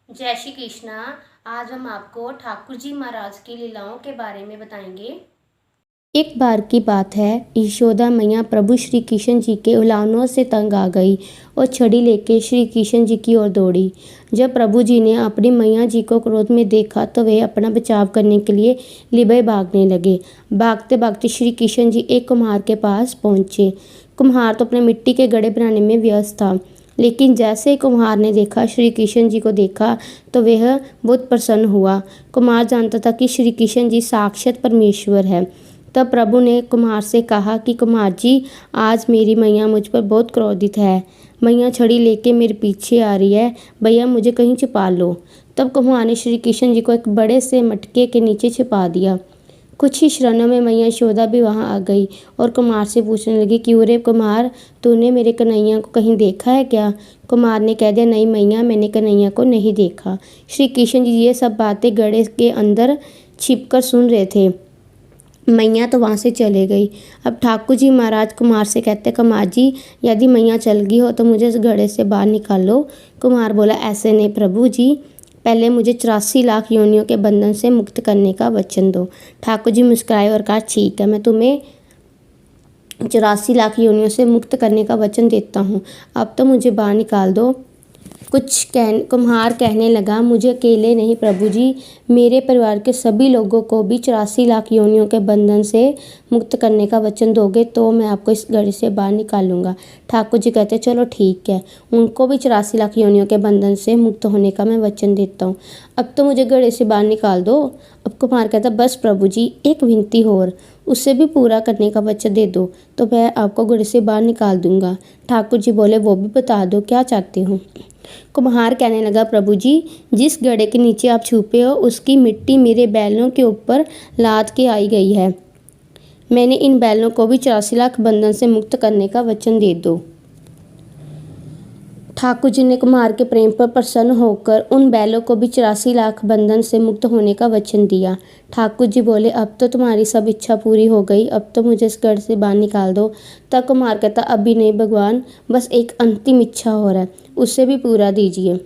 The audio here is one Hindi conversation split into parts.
जय श्री कृष्णा। आज हम आपको ठाकुर जी महाराज की लीलाओं के बारे में बताएंगे। एक बार की बात है, यशोदा मैया प्रभु श्री कृष्ण जी के उलाहनों से तंग आ गई और छड़ी लेके श्री कृष्ण जी की ओर दौड़ी। जब प्रभु जी ने अपनी मैया जी को क्रोध में देखा तो वे अपना बचाव करने के लिए लिबे भागने लगे। भागते भागते श्री कृष्ण जी एक कुम्हार के पास पहुंचे। कुम्हार तो अपने मिट्टी के घड़े बनाने में व्यस्त था, लेकिन जैसे ही कुम्हार ने देखा श्री कृष्ण जी को देखा तो वह बहुत प्रसन्न हुआ। कुम्हार जानता था कि श्री कृष्ण जी साक्षात परमेश्वर है। तब प्रभु ने कुम्हार से कहा कि कुम्हार जी, आज मेरी मैया मुझ पर बहुत क्रोधित है। मैया छड़ी लेके मेरे पीछे आ रही है, भैया मुझे कहीं छिपा लो। तब कुम्हार ने श्री कृष्ण जी को एक बड़े से मटके के नीचे छिपा दिया। कुछ ही क्षणों में मैया यशोदा भी वहां आ गई और कुम्हार से पूछने लगी कि अरे कुम्हार, तूने मेरे कन्हैया को कहीं देखा है क्या? कुम्हार ने कह दिया, नहीं मैया, मैंने कन्हैया को नहीं देखा। श्री कृष्ण जी ये सब बातें घड़े के अंदर छिपकर सुन रहे थे। मैया तो वहाँ से चले गई। अब ठाकुर जी महाराज कुम्हार से कहते, कुम्हार जी, यदि मैया चल गई हो तो मुझे इस घड़े से बाहर निकाल लो। कुम्हार बोला, ऐसे नहीं प्रभु जी, पहले मुझे 84 लाख योनियों के बंधन से मुक्त करने का वचन दो। ठाकुर जी मुस्कुराए और कहा, ठीक है, मैं तुम्हें 84 लाख योनियों से मुक्त करने का वचन देता हूँ। अब तो मुझे बाहर निकाल दो। कुम्हार कहने लगा, मुझे अकेले नहीं प्रभु जी, मेरे परिवार के सभी लोगों को भी 84 लाख योनियों के बंधन से मुक्त करने का वचन दोगे तो मैं आपको इस घड़े से बाहर निकालूंगा। ठाकुर जी कहते, चलो ठीक है, उनको भी 84 लाख योनियों के बंधन से मुक्त होने का मैं वचन देता हूँ। अब तो मुझे घड़े से बाहर निकाल दो। अब कुम्हार कहता, बस प्रभु जी, एक विनती और, उससे भी पूरा करने का वचन दे दो तो मैं आपको घड़े से बाहर निकाल दूंगा। ठाकुर जी बोले, वो भी बता दो, क्या चाहते हो? कुम्हार कहने लगा, प्रभु जी, जिस घड़े के नीचे आप छुपे हो उसकी मिट्टी मेरे बैलों के ऊपर लाद के आई गई है। मैंने इन बैलों को भी 84 लाख बंधन से मुक्त करने का वचन दे दो। ठाकुर जी ने कुम्हार के प्रेम पर प्रसन्न होकर उन बैलों को भी 84 लाख बंधन से मुक्त होने का वचन दिया। ठाकुर जी बोले, अब तो तुम्हारी सब इच्छा पूरी हो गई, अब तो मुझे इस घर से बाहर निकाल दो। तब कुम्हार कहता, अभी नहीं भगवान, बस एक अंतिम इच्छा हो रहा है, उससे भी पूरा दीजिए।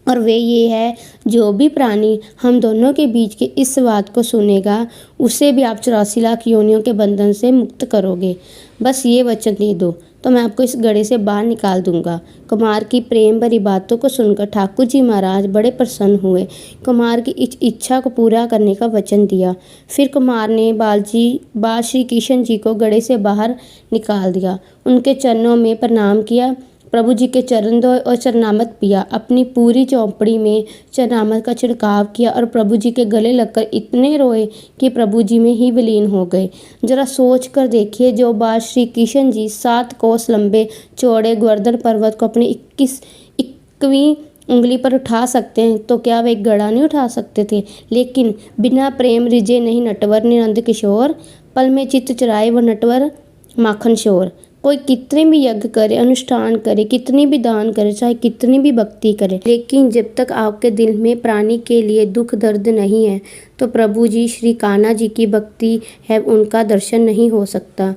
और वे ये है, जो भी प्राणी हम दोनों के बीच के इस बात को सुनेगा उसे भी आप 84 लाख योनियों के बंधन से मुक्त करोगे। बस ये वचन दे दो तो मैं आपको इस घड़े से बाहर निकाल दूंगा। कुम्हार की प्रेम भरी बातों को सुनकर ठाकुर जी महाराज बड़े प्रसन्न हुए। कुम्हार की इच्छा को पूरा करने का वचन दिया। फिर कुम्हार ने बाल श्री कृष्ण जी को घड़े से बाहर निकाल दिया। उनके चरणों में प्रणाम किया, प्रभु जी के चरण धोए और चरणामृत पिया। अपनी पूरी चौपड़ी में चरणामृत का छिड़काव किया और प्रभु जी के गले लगकर इतने रोए कि प्रभु जी में ही विलीन हो गए। जरा सोच कर देखिए, जो बात श्री कृष्ण जी 7 कोस लंबे चौड़े गोवर्धन पर्वत को अपनी 21वीं उंगली पर उठा सकते हैं तो क्या वे एक घड़ा नहीं उठा सकते थे? लेकिन बिना प्रेम रिझे नहीं नटवर निरंद किशोर, पल में चित्त चुराए वो नटवर माखन शोर। कोई कितने भी यज्ञ करे, अनुष्ठान करे, कितनी भी दान करे, चाहे कितनी भी भक्ति करे, लेकिन जब तक आपके दिल में प्राणी के लिए दुख दर्द नहीं है तो प्रभु जी श्री कान्हा जी की भक्ति है, उनका दर्शन नहीं हो सकता।